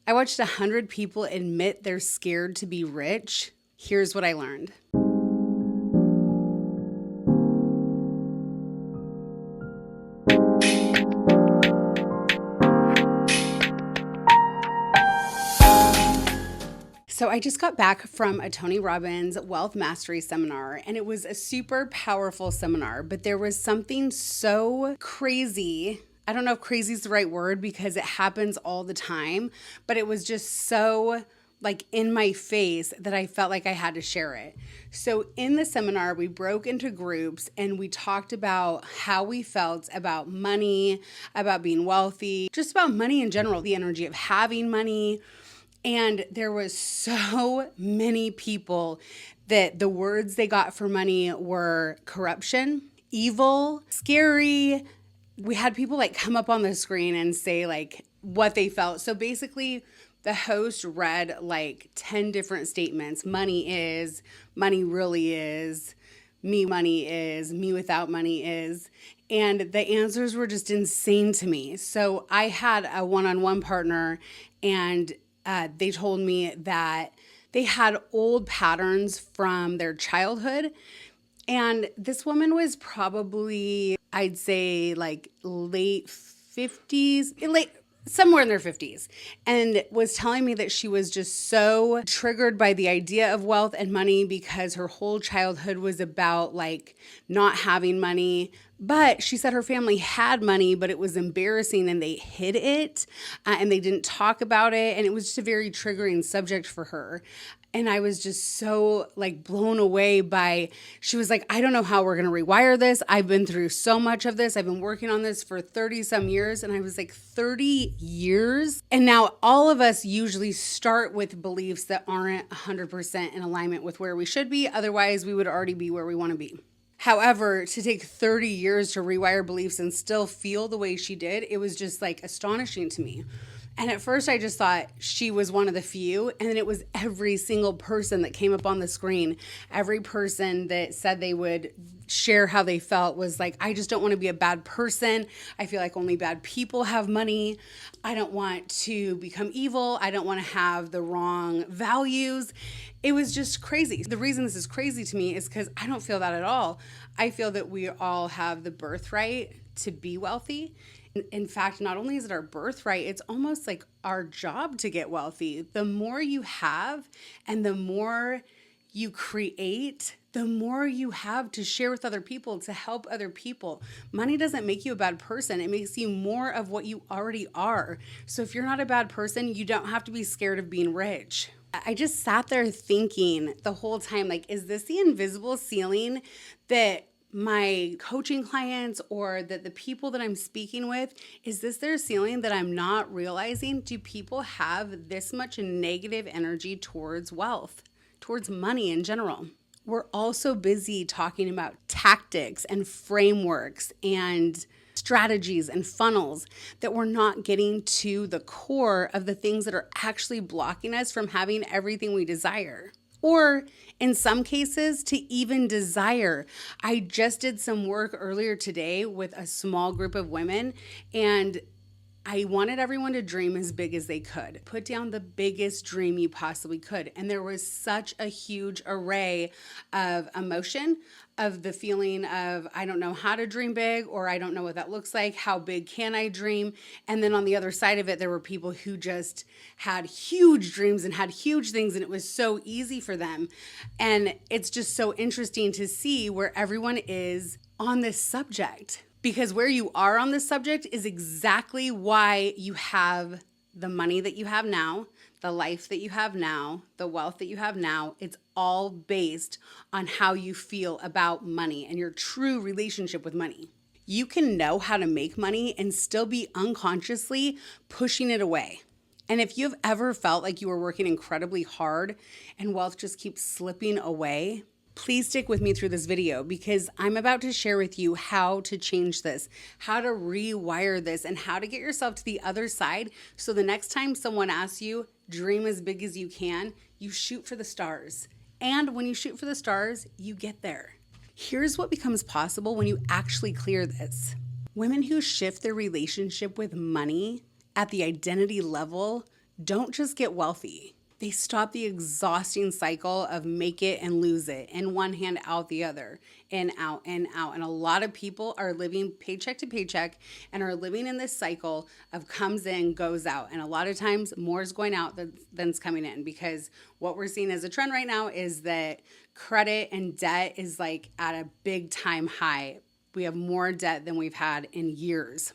I watched 100 people admit they're scared to be rich. Here's what I learned. So I just got back from a Tony Robbins Wealth Mastery seminar, and it was a super powerful seminar, but there was something so crazy. I don't know if crazy is the right word because it happens all the time, but it was just so like in my face that I felt like I had to share it. So in the seminar, we broke into groups and we talked about how we felt about money, about being wealthy, just about money in general, the energy of having money. And there was so many people that the words they got for money were corruption, evil, scary. We had people like come up on the screen and say like what they felt. So basically the host read like 10 different statements. Money is, money really is, me money is, me without money is. And the answers were just insane to me. So I had a one-on-one partner and they told me that they had old patterns from their childhood. And this woman was probably, I'd say like late 50s, somewhere in their 50s, and was telling me that she was just so triggered by the idea of wealth and money because her whole childhood was about like not having money. But she said her family had money, but it was embarrassing and they hid it and they didn't talk about it. And it was just a very triggering subject for her. And I was just so like blown away by, she was like, I don't know how we're going to rewire this. I've been through so much of this. I've been working on this for 30 some years. And I was like, 30 years? And now all of us usually start with beliefs that aren't 100% in alignment with where we should be. Otherwise, we would already be where we want to be. However, to take 30 years to rewire beliefs and still feel the way she did, it was just like astonishing to me. And at first I just thought she was one of the few, and then it was every single person that came up on the screen. Every person that said they would share how they felt was like, I just don't want to be a bad person. I feel like only bad people have money. I don't want to become evil. I don't want to have the wrong values. It was just crazy. The reason this is crazy to me is because I don't feel that at all. I feel that we all have the birthright to be wealthy. In fact, not only is it our birthright, it's almost like our job to get wealthy. The more you have and the more you create, the more you have to share with other people, to help other people. Money doesn't make you a bad person. It makes you more of what you already are. So if you're not a bad person, you don't have to be scared of being rich. I just sat there thinking the whole time, like, is this the invisible ceiling that my coaching clients or that the people that I'm speaking with, is this their ceiling that I'm not realizing? Do people have this much negative energy towards wealth, towards money in general? We're also busy talking about tactics and frameworks and strategies and funnels that we're not getting to the core of the things that are actually blocking us from having everything we desire. Or in some cases, to even desire. I just did some work earlier today with a small group of women, and I wanted everyone to dream as big as they could. Put down the biggest dream you possibly could. And there was such a huge array of emotion, of the feeling of, I don't know how to dream big, or I don't know what that looks like. How big can I dream? And then on the other side of it, there were people who just had huge dreams and had huge things, and it was so easy for them. And it's just so interesting to see where everyone is on this subject. Because where you are on this subject is exactly why you have the money that you have now, the life that you have now, the wealth that you have now. It's all based on how you feel about money and your true relationship with money. You can know how to make money and still be unconsciously pushing it away. And if you've ever felt like you were working incredibly hard and wealth just keeps slipping away, please stick with me through this video because I'm about to share with you how to change this, how to rewire this, and how to get yourself to the other side so the next time someone asks you, dream as big as you can, you shoot for the stars. And when you shoot for the stars, you get there. Here's what becomes possible when you actually clear this. Women who shift their relationship with money at the identity level don't just get wealthy. They stop the exhausting cycle of make it and lose it, in one hand out the other, in, out, in, out. And a lot of people are living paycheck to paycheck and are living in this cycle of comes in, goes out. And a lot of times more is going out than's coming in, because what we're seeing as a trend right now is that credit and debt is like at a big time high. We have more debt than we've had in years.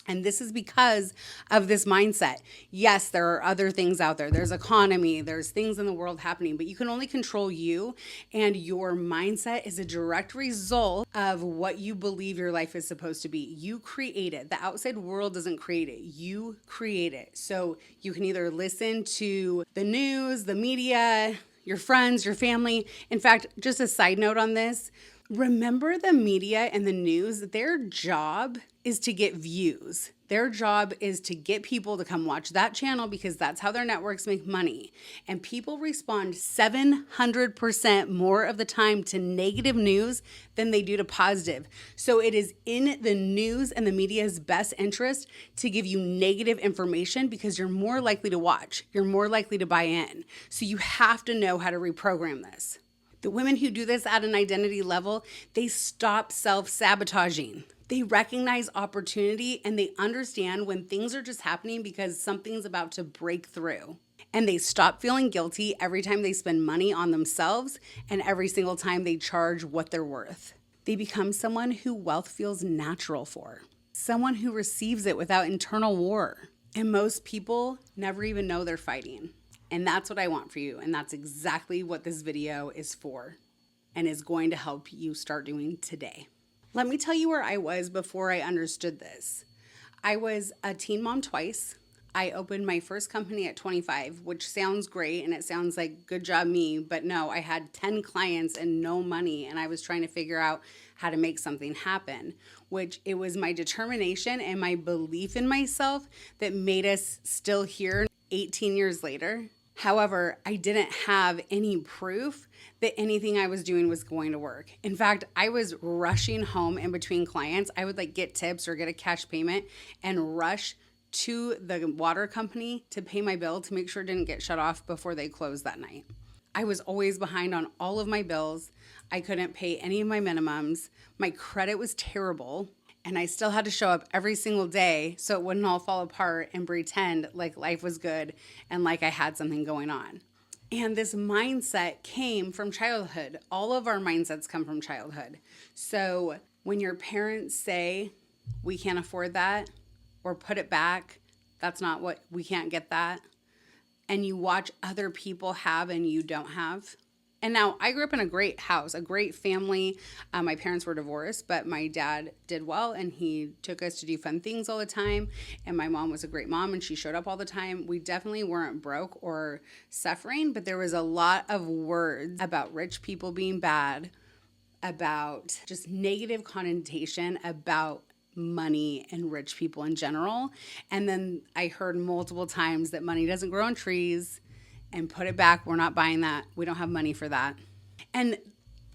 And this is because of this mindset. Yes, there are other things out there. There's economy, there's things in the world happening, but you can only control you. And your mindset is a direct result of what you believe your life is supposed to be. You create it. The outside world doesn't create it. You create it. So you can either listen to the news, the media, your friends, your family. In fact, just a side note on this, remember the media and the news, their job is to get views. Their job is to get people to come watch that channel because that's how their networks make money. And people respond 700% more of the time to negative news than they do to positive. So it is in the news and the media's best interest to give you negative information because you're more likely to watch. You're more likely to buy in. So you have to know how to reprogram this. The women who do this at an identity level, they stop self-sabotaging. They recognize opportunity and they understand when things are just happening because something's about to break through. And they stop feeling guilty every time they spend money on themselves and every single time they charge what they're worth. They become someone who wealth feels natural for, someone who receives it without internal war. And most people never even know they're fighting. And that's what I want for you. And that's exactly what this video is for and is going to help you start doing today. Let me tell you where I was before I understood this. I was a teen mom twice. I opened my first company at 25, which sounds great. And it sounds like good job me. But no, I had 10 clients and no money. And I was trying to figure out how to make something happen, which it was my determination and my belief in myself that made us still here 18 years later. However, I didn't have any proof that anything I was doing was going to work. In fact, I was rushing home in between clients. I would get tips or get a cash payment and rush to the water company to pay my bill to make sure it didn't get shut off before they closed that night. I was always behind on all of my bills. I couldn't pay any of my minimums. My credit was terrible. And I still had to show up every single day so it wouldn't all fall apart and pretend like life was good and like I had something going on. And this mindset came from childhood. All of our mindsets come from childhood. So when your parents say, we can't afford that, or put it back, that's not what, we can't get that, and you watch other people have and you don't have. And now I grew up in a great house, a great family. My parents were divorced, but my dad did well and he took us to do fun things all the time. And my mom was a great mom and she showed up all the time. We definitely weren't broke or suffering, but there was a lot of words about rich people being bad, about just negative connotation about money and rich people in general. And then I heard multiple times that money doesn't grow on trees. And put it back. We're not buying that. We don't have money for that. And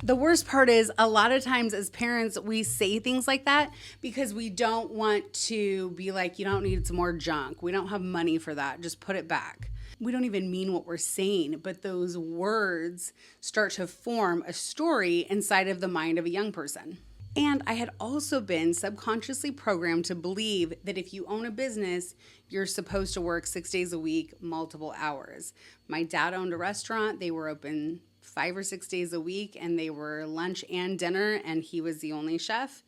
the worst part is a lot of times as parents, we say things like that because we don't want to be like, you don't need some more junk. We don't have money for that. Just put it back. We don't even mean what we're saying, but those words start to form a story inside of the mind of a young person. And I had also been subconsciously programmed to believe that if you own a business, you're supposed to work 6 days a week, multiple hours. My dad owned a restaurant. They were open 5 or 6 days a week, and they were lunch and dinner, and he was the only chef.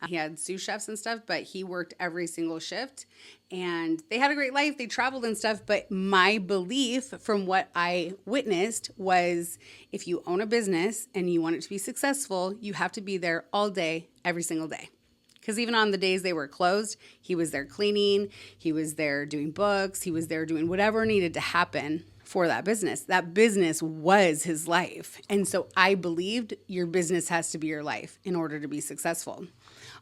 He had sous chefs and stuff, but he worked every single shift. And they had a great life. They traveled and stuff. But my belief from what I witnessed was if you own a business and you want it to be successful, you have to be there all day, every single day. Because even on the days they were closed, he was there cleaning, he was there doing books, he was there doing whatever needed to happen for that business. That business was his life. And so I believed your business has to be your life in order to be successful.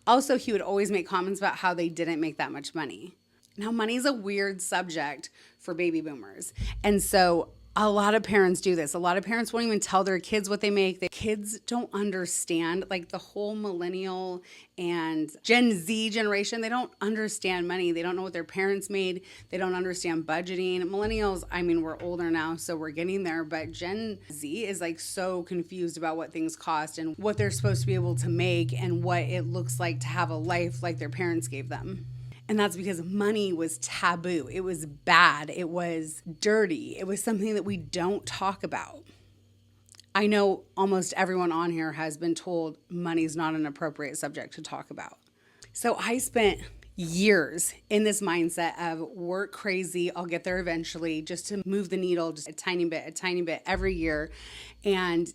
Also, he would always make comments about how they didn't make that much money. Now, money is a weird subject for baby boomers. And so A lot of parents do this. A lot of parents won't even tell their kids what they make. The kids don't understand, like the whole millennial and Gen Z generation, they don't understand money. They don't know what their parents made. They don't understand budgeting. Millennials, I mean, we're older now, so we're getting there, but Gen Z is like so confused about what things cost and what they're supposed to be able to make and what it looks like to have a life like their parents gave them. And that's because money was taboo. It was bad. It was dirty. It was something that we don't talk about. I know almost everyone on here has been told money's not an appropriate subject to talk about. So I spent years in this mindset of work crazy, I'll get there eventually, just to move the needle just a tiny bit every year. And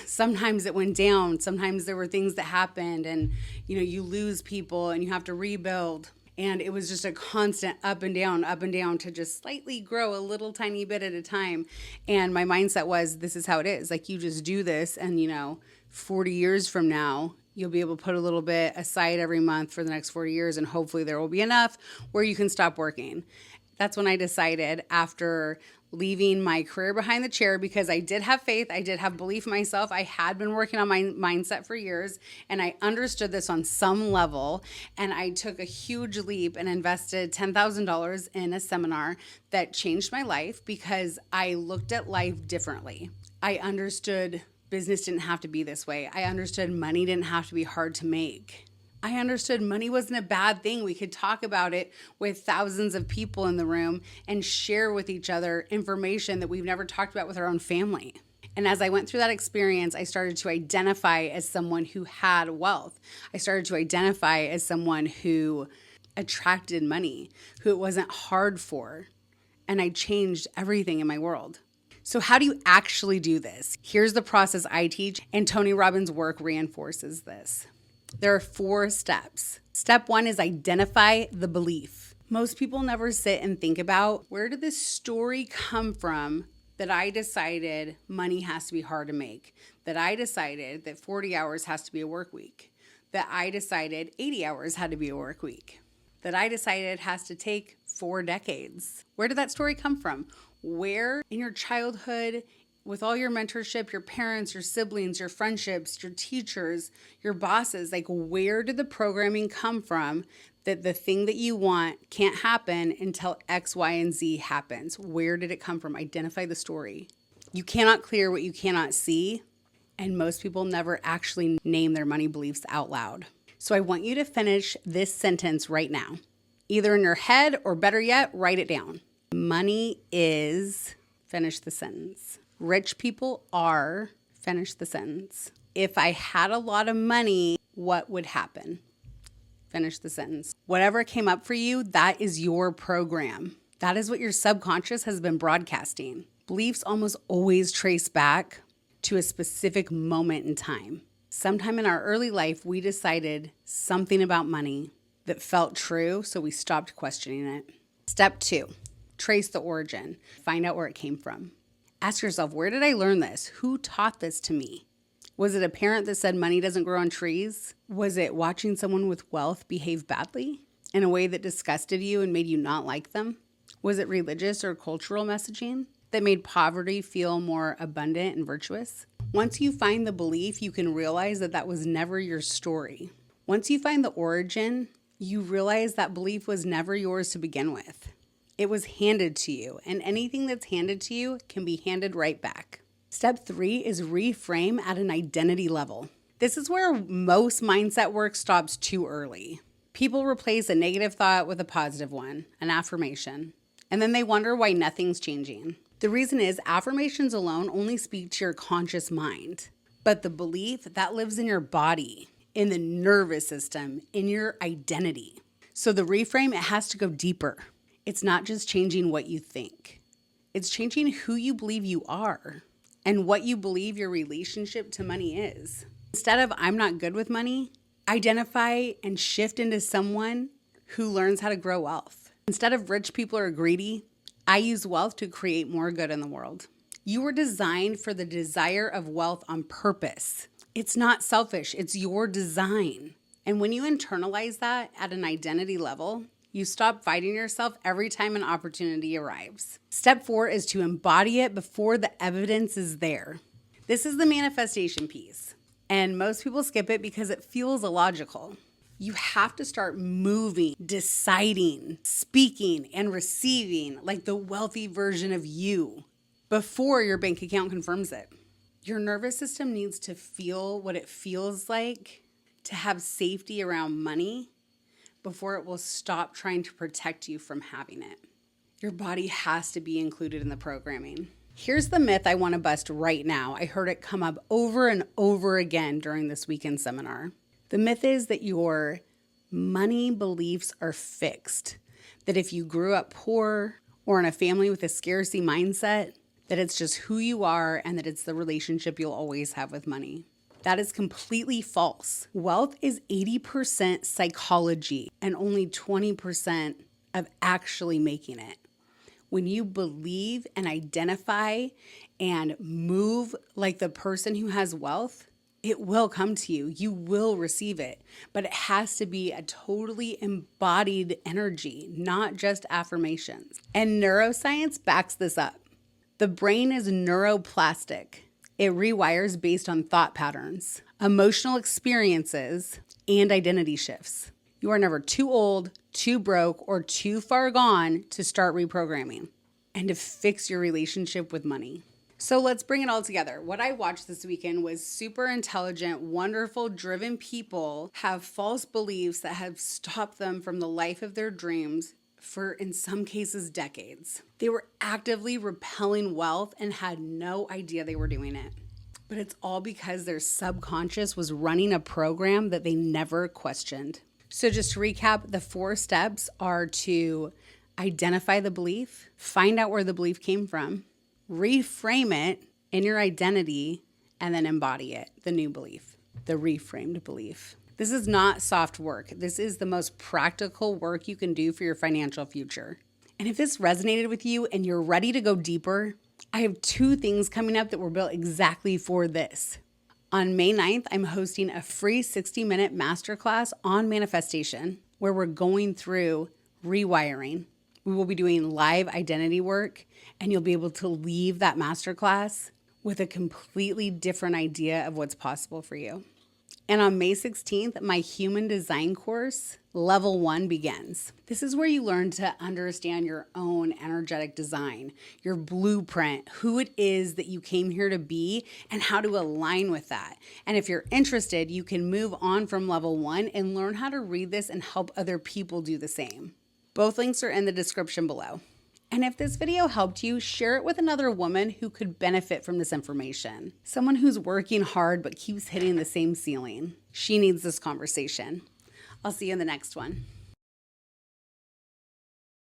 sometimes it went down. Sometimes there were things that happened and, you lose people and you have to rebuild. And it was just a constant up and down to just slightly grow a little tiny bit at a time. And my mindset was, this is how it is. Like, you just do this and, 40 years from now, you'll be able to put a little bit aside every month for the next 40 years. And hopefully there will be enough where you can stop working. That's when I decided, after leaving my career behind the chair, because I did have faith, I did have belief in myself. I had been working on my mindset for years, and I understood this on some level. And I took a huge leap and invested $10,000 in a seminar that changed my life because I looked at life differently. I understood business didn't have to be this way. I understood money didn't have to be hard to make. I understood money wasn't a bad thing. We could talk about it with thousands of people in the room and share with each other information that we've never talked about with our own family. And as I went through that experience, I started to identify as someone who had wealth. I started to identify as someone who attracted money, who it wasn't hard for. And I changed everything in my world. So how do you actually do this? Here's the process I teach, and Tony Robbins' work reinforces this. There are 4 steps. Step 1 is identify the belief. Most people never sit and think about, where did this story come from that I decided money has to be hard to make, that I decided that 40 hours has to be a work week, that I decided 80 hours had to be a work week, that I decided it has to take 4 decades. Where did that story come from? Where in your childhood, with all your mentorship, your parents, your siblings, your friendships, your teachers, your bosses, like, where did the programming come from that the thing that you want can't happen until X, Y, and Z happens? Where did it come from? Identify the story. You cannot clear what you cannot see, and most people never actually name their money beliefs out loud. So I want you to finish this sentence right now, either in your head or, better yet, write it down. Money is, finish the sentence. Rich people are, finish the sentence. If I had a lot of money, what would happen? Finish the sentence. Whatever came up for you, that is your program. That is what your subconscious has been broadcasting. Beliefs almost always trace back to a specific moment in time. Sometime in our early life, we decided something about money that felt true, so we stopped questioning it. Step 2, trace the origin. Find out where it came from. Ask yourself, where did I learn this? Who taught this to me? Was it a parent that said money doesn't grow on trees? Was it watching someone with wealth behave badly in a way that disgusted you and made you not like them? Was it religious or cultural messaging that made poverty feel more abundant and virtuous? Once you find the belief, you can realize that that was never your story. Once you find the origin, you realize that belief was never yours to begin with. It was handed to you, and anything that's handed to you can be handed right back. Step 3 is reframe at an identity level. This is where most mindset work stops too early. People replace a negative thought with a positive one, an affirmation, and then they wonder why nothing's changing. The reason is affirmations alone only speak to your conscious mind, but the belief that lives in your body, in the nervous system, in your identity. So the reframe, it has to go deeper. It's not just changing what you think. It's changing who you believe you are and what you believe your relationship to money is. Instead of I'm not good with money, identify and shift into someone who learns how to grow wealth. Instead of rich people are greedy, I use wealth to create more good in the world. You were designed for the desire of wealth on purpose. It's not selfish, it's your design. And when you internalize that at an identity level, You stop fighting yourself every time an opportunity arrives. Step 4 is to embody it before the evidence is there. This is the manifestation piece, and most people skip it because it feels illogical. You have to start moving, deciding, speaking, and receiving like the wealthy version of you before your bank account confirms it. Your nervous system needs to feel what it feels like to have safety around money before it will stop trying to protect you from having it. Your body has to be included in the programming. Here's the myth I want to bust right now. I heard it come up over and over again during this weekend seminar. The myth is that your money beliefs are fixed, that if you grew up poor or in a family with a scarcity mindset, that it's just who you are and that it's the relationship you'll always have with money. That is completely false. Wealth is 80% psychology and only 20% of actually making it. When you believe and identify and move like the person who has wealth, it will come to you. You will receive it. But it has to be a totally embodied energy, not just affirmations. And neuroscience backs this up. The brain is neuroplastic. It rewires based on thought patterns, emotional experiences, and identity shifts. You are never too old, too broke, or too far gone to start reprogramming and to fix your relationship with money. So let's bring it all together. What I watched this weekend was super intelligent, wonderful, driven people have false beliefs that have stopped them from the life of their dreams for, in some cases, decades. They were actively repelling wealth and had no idea they were doing it. But it's all because their subconscious was running a program that they never questioned. So just to recap, the 4 steps are to identify the belief, find out where the belief came from, reframe it in your identity, and then embody it, the new belief, the reframed belief. This is not soft work. This is the most practical work you can do for your financial future. And if this resonated with you and you're ready to go deeper, I have 2 things coming up that were built exactly for this. On May 9th, I'm hosting a free 60-minute masterclass on manifestation where we're going through rewiring. We will be doing live identity work, and you'll be able to leave that masterclass with a completely different idea of what's possible for you. And on May 16th, my human design course, level 1, begins. This is where you learn to understand your own energetic design, your blueprint, who it is that you came here to be, and how to align with that. And if you're interested, you can move on from level 1 and learn how to read this and help other people do the same. Both links are in the description below. And if this video helped you, share it with another woman who could benefit from this information. Someone who's working hard but keeps hitting the same ceiling. She needs this conversation. I'll see you in the next one.